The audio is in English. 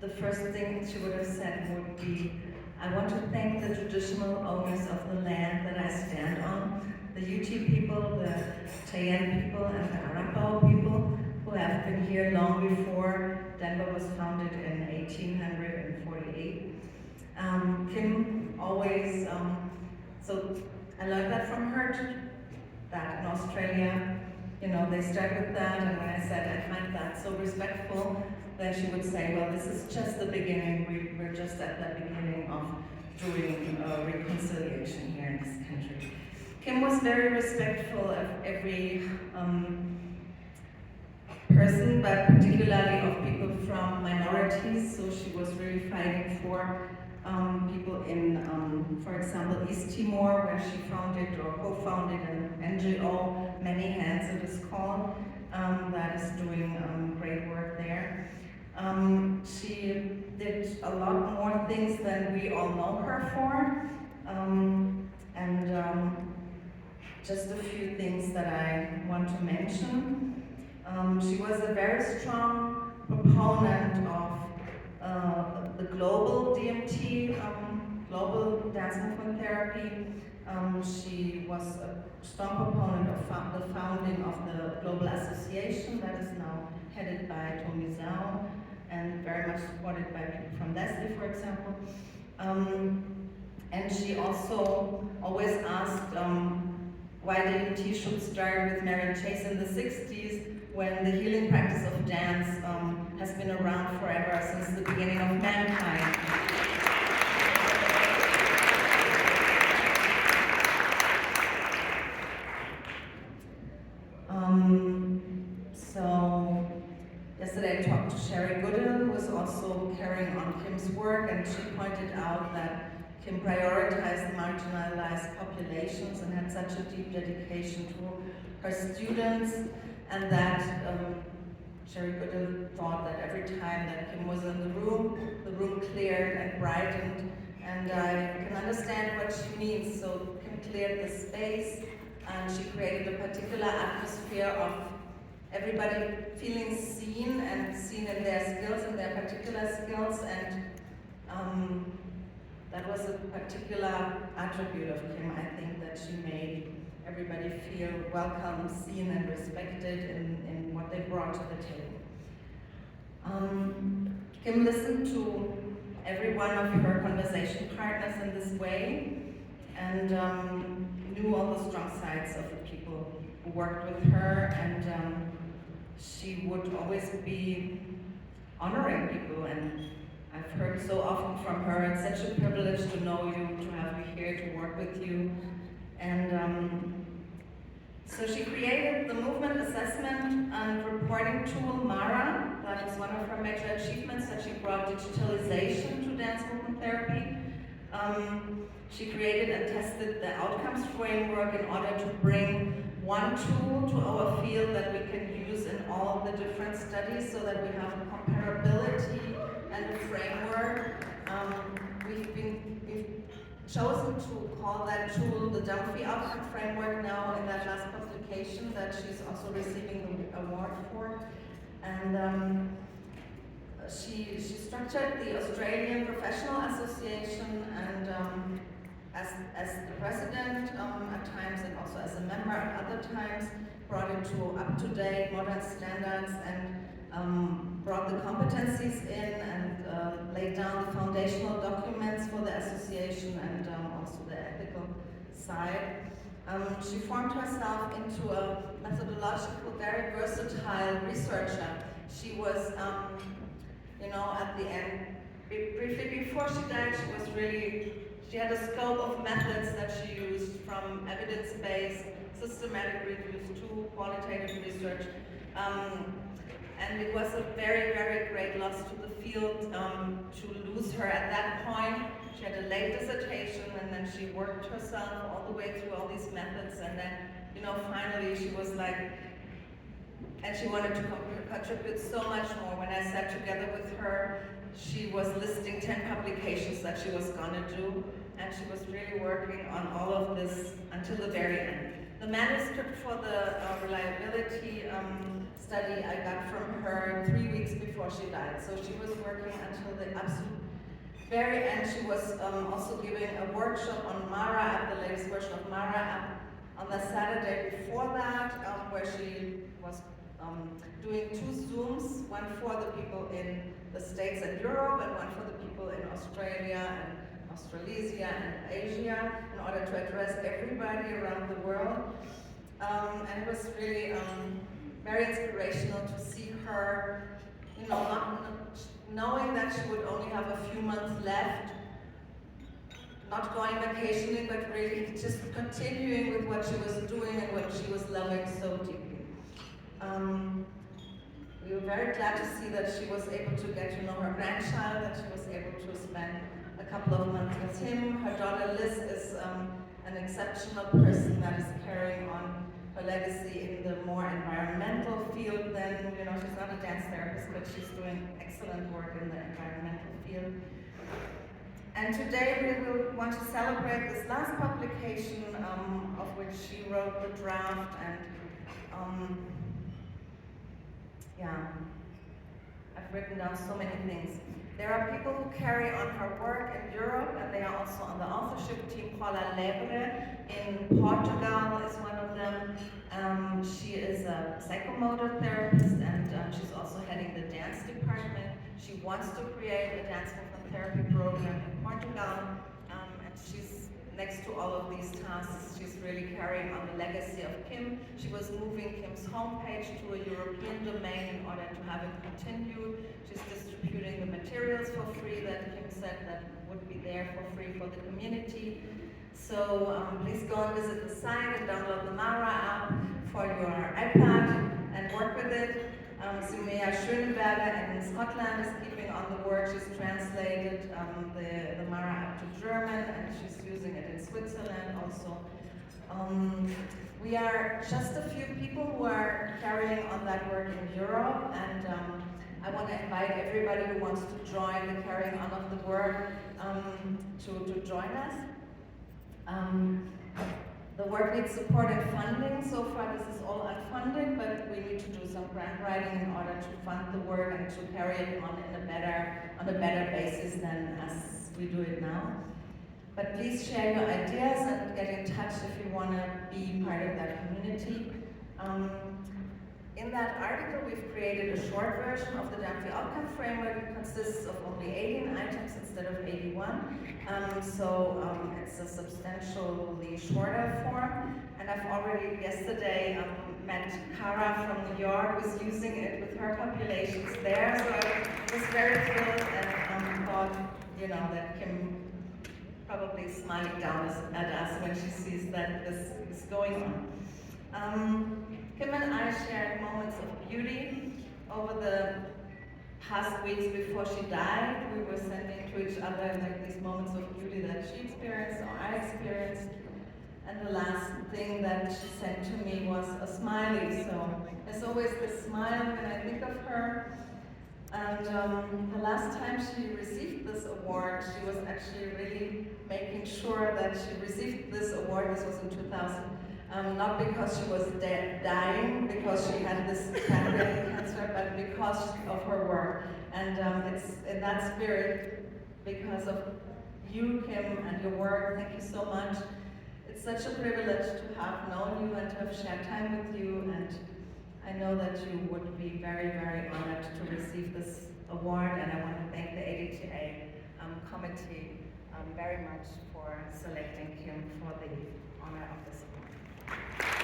the first thing she would have said would be, I want to thank the traditional owners of the land that I stand on, the Yuchi people, the Cheyenne people, and the Arapaho people, who have been here long before Denver was founded in 1848. Kim always, so I learned that from her, that in Australia, you know, they start with that, and when I said I find that so respectful, then she would say, well, this is just the beginning, we're just at the beginning of doing reconciliation here in this country. Kim was very respectful of every person, but particularly of people from minorities, so she was really fighting for people in, for example, East Timor, where she founded or co-founded an NGO, Many Hands it is called, that is doing great work there. She did a lot more things than we all know her for, just a few things that I want to mention. She was a very strong proponent of the global DMT, global dance movement therapy. She was a strong proponent of the founding of the Global Association that is now headed by Tony Zhao and very much supported by people from Leslie, for example. And she also always asked why DMT should start with Marion Chase in the 60s, when the healing practice of dance has been around forever, since the beginning of mankind. So yesterday I talked to Sherry Goodell, who was also carrying on Kim's work, and she pointed out that Kim prioritized marginalized populations and had such a deep dedication to her students, and that Sherry Goodell thought that every time that Kim was in the room cleared and brightened, and I can understand what she means. So Kim cleared the space, and she created a particular atmosphere of everybody feeling seen and seen in their skills, in their particular skills, and that was a particular attribute of Kim, I think, that she made everybody feel welcome, seen, and respected in what they brought to the table. Kim listened to every one of her conversation partners in this way, and knew all the strong sides of the people who worked with her, and she would always be honoring people, and I've heard so often from her, it's such a privilege to know you, to have you here, to work with you. And so she created the movement assessment and reporting tool, MARA. That was one of her major achievements, that she brought digitalization to dance movement therapy. She created and tested the outcomes framework in order to bring one tool to our field that we can use in all of the different studies, so that we have a comparability and a framework. We've chosen to call that tool the Dunphy outcome framework now in that last publication that she's also receiving the award for. And she structured the Australian Professional Association, and as the president at times, and also as a member at other times, brought it to up-to-date modern standards, and brought the competencies in, and laid down the foundational documents for the association, and also the ethical side. She formed herself into a methodological, very versatile researcher. She was, at the end, briefly before she died, she had a scope of methods that she used, from evidence-based, systematic reviews to qualitative research. And it was a very, very great loss to the field to lose her at that point. She had a late dissertation, and then she worked herself all the way through all these methods, and then, finally she was like, and she wanted to contribute so much more. When I sat together with her, she was listing 10 publications that she was gonna do, and she was really working on all of this until the very end. The manuscript for the reliability study I got from her 3 weeks before she died. So she was working until the absolute very end. She was also giving a workshop on Mara app, the latest version of Mara app, on the Saturday before that, where she was doing 2 Zooms, one for the people in the States and Europe, and one for the people in Australia and Australasia and Asia, in order to address everybody around the world. And it was really very inspirational to see her, you know, not knowing that she would only have a few months left, not going vacationing, but really just continuing with what she was doing and what she was loving so deeply. We were very glad to see that she was able to get to know her grandchild, that she was able to spend a couple of months with him. Her daughter Liz is an exceptional person that is carrying on her legacy in the more environmental field than, you know, she's not a dance therapist, but she's doing excellent work in the environmental field. And today we will want to celebrate this last publication of which she wrote the draft, and yeah, I've written down so many things. There are people who carry on her work in Europe, and they are also on the authorship team. Paula Lebre in Portugal is one of them. She is a psychomotor therapist, and she's also heading the dance department. She wants to create a dance movement therapy program in Portugal, and she's next to all of these tasks. She's really carrying on the legacy of Kim. She was moving Kim's homepage to a European domain in order to have it continue. She's distributing the materials for free that Kim said that would be there for free for the community. So please go and visit the site and download the Mara app for your iPad and work with it. Sumaya Schönberger in Scotland is keeping on the work. She's translated the Mara app to German, and she's using it in Switzerland also. We are just a few people who are carrying on that work in Europe, and I want to invite everybody who wants to join the carrying on of the work to join us. The work needs support and funding. So far this is all unfunded, but we need to do some grant writing in order to fund the work and to carry it on on a better basis than as we do it now. But please share your ideas and get in touch if you want to be part of that community. In that article, we've created a short version of the Dunphy outcome framework. It consists of only 18 items instead of 81. It's a substantially shorter form. And I've already yesterday met Cara from New York, who's using it with her populations there. So I was very thrilled and thought, you know, that Kim probably smiling down at us when she sees that this is going on. Kim and I shared moments of beauty over the past weeks before she died. We were sending to each other like these moments of beauty that she experienced or I experienced. And the last thing that she sent to me was a smiley. So there's always this smile when I think of her. And the last time she received this award, she was actually really making sure that she received this award. This was in 2000. Not because she was dying, because she had this pancreatic cancer, but because of her work. And it's in that spirit, because of you, Kim, and your work. Thank you so much. It's such a privilege to have known you and to have shared time with you. And I know that you would be very, very honored to receive this award. And I want to thank the ADTA committee very much for selecting Kim for the honor of this award.